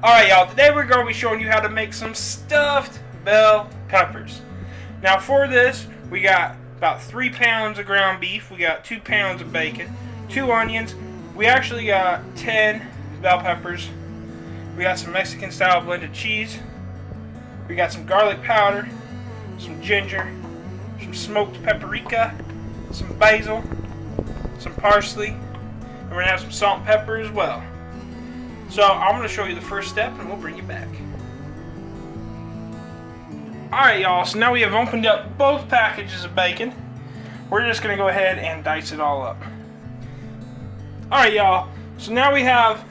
Alright y'all, today we're going to be showing you how to make some stuffed bell peppers. Now for this, we got about 3 pounds of ground beef, we got 2 pounds of bacon, 2 onions, we actually got 10 bell peppers, we got some Mexican style blended cheese, we got some garlic powder, some ginger, some smoked paprika, some basil, some parsley, and we're going to have some salt and pepper as well. So I'm going to show you the first step and we'll bring you back. Alright y'all, so now we have opened up both packages of bacon. We're just going to go ahead and dice it all up. Alright y'all, so now we have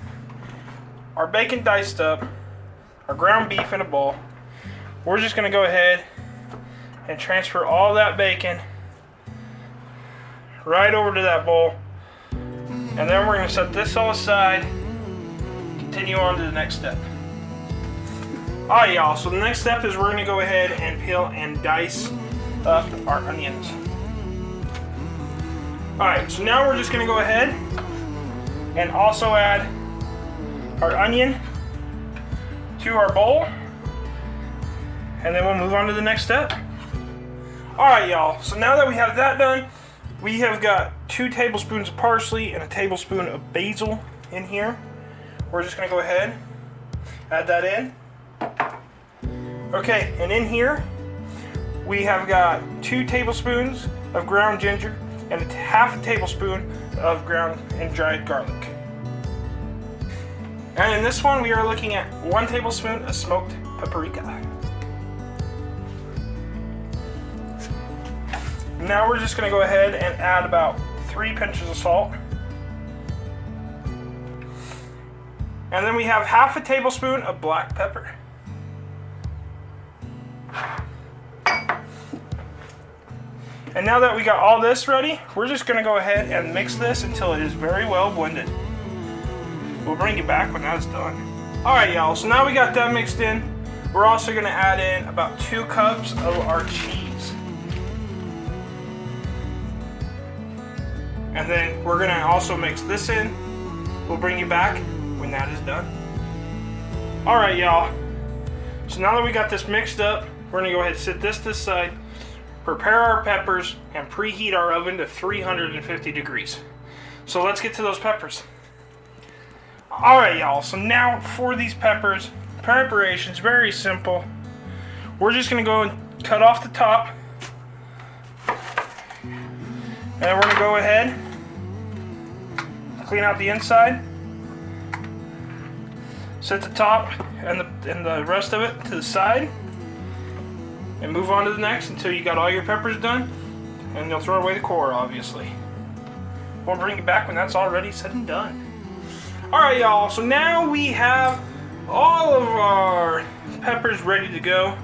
our bacon diced up, our ground beef in a bowl. We're just going to go ahead and transfer all that bacon right over to that bowl. And then we're going to set this all aside. Continue on to the next step. Alright y'all, so the next step is we're going to go ahead and peel and dice up our onions. Alright, so now we're just going to go ahead and also add our onion to our bowl. And then we'll move on to the next step. Alright y'all, so now that we have that done, we have got 2 tablespoons of parsley and a tablespoon of basil in here. We're just going to go ahead, add that in. Okay, and in here, we have got 2 tablespoons of ground ginger and half a tablespoon of ground and dried garlic. And in this one, we are looking at 1 tablespoon of smoked paprika. Now we're just going to go ahead and add about 3 pinches of salt. And then we have half a tablespoon of black pepper. And now that we got all this ready, we're just going to go ahead and mix this until it is very well blended. We'll bring you back when that's done. Alright y'all, so now we got that mixed in. We're also going to add in about 2 cups of our cheese. And then we're going to also mix this in. We'll bring you back when that is done. Alright y'all, so now that we got this mixed up, we're going to go ahead and set this to the side, prepare our peppers, and preheat our oven to 350 degrees. So let's get to those peppers. Alright y'all, so now for these peppers, preparation's very simple. We're just going to go and cut off the top, and we're going to go ahead, clean out the inside, set the top and the rest of it to the side, and move on to the next until you got all your peppers done, and you'll throw away the core, obviously. We'll bring you back when that's already said and done. Alright y'all, so now we have all of our peppers ready to go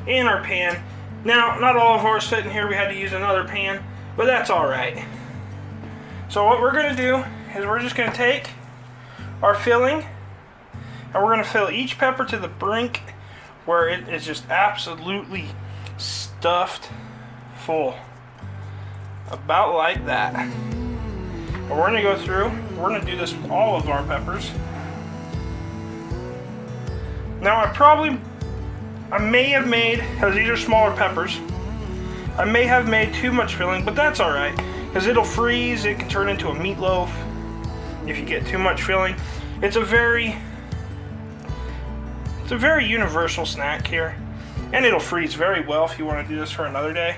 in our pan. Now, not all of ours fit in here, we had to use another pan, but that's alright. So what we're going to do is we're just going to take our filling, and we're going to fill each pepper to the brink where it is just absolutely stuffed full. About like that. And we're going to go through, we're going to do this with all of our peppers. Now I may have made, because these are smaller peppers, I may have made too much filling, but that's alright. Because it'll freeze, it can turn into a meatloaf if you get too much filling. It's a very universal snack here, and it'll freeze very well if you want to do this for another day.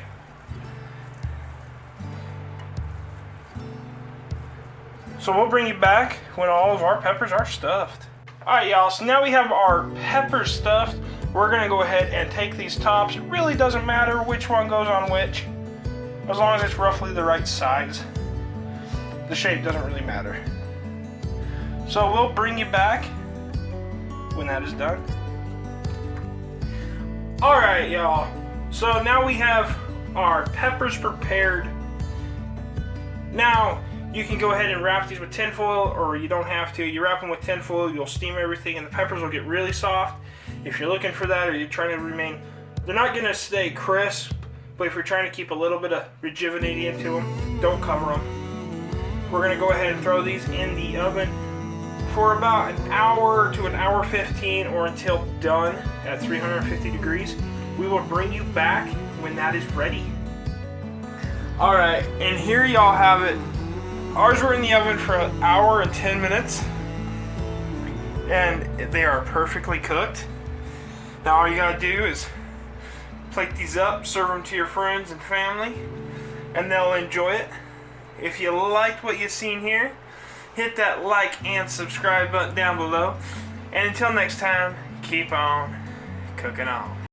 So we'll bring you back when all of our peppers are stuffed. Alright y'all, so now we have our peppers stuffed. We're going to go ahead and take these tops. It really doesn't matter which one goes on which, as long as it's roughly the right size. The shape doesn't really matter. So we'll bring you back when that is done. Alright y'all, so now we have our peppers prepared. Now you can go ahead and wrap these with tinfoil, or you don't have to. You wrap them with tinfoil, you'll steam everything and the peppers will get really soft. If you're looking for that, or you're trying to remain, they're not going to stay crisp, but if you're trying to keep a little bit of rejuvenating into them, don't cover them. We're going to go ahead and throw these in the oven for about an hour to an hour 15 or until done at 350 degrees. We will bring you back when that is ready. Alright, and here y'all have it. Ours were in the oven for an hour and 10 minutes. And they are perfectly cooked. Now all you gotta do is plate these up, serve them to your friends and family, and they'll enjoy it. If you liked what you've seen here, hit that like and subscribe button down below. And until next time, keep on cooking on.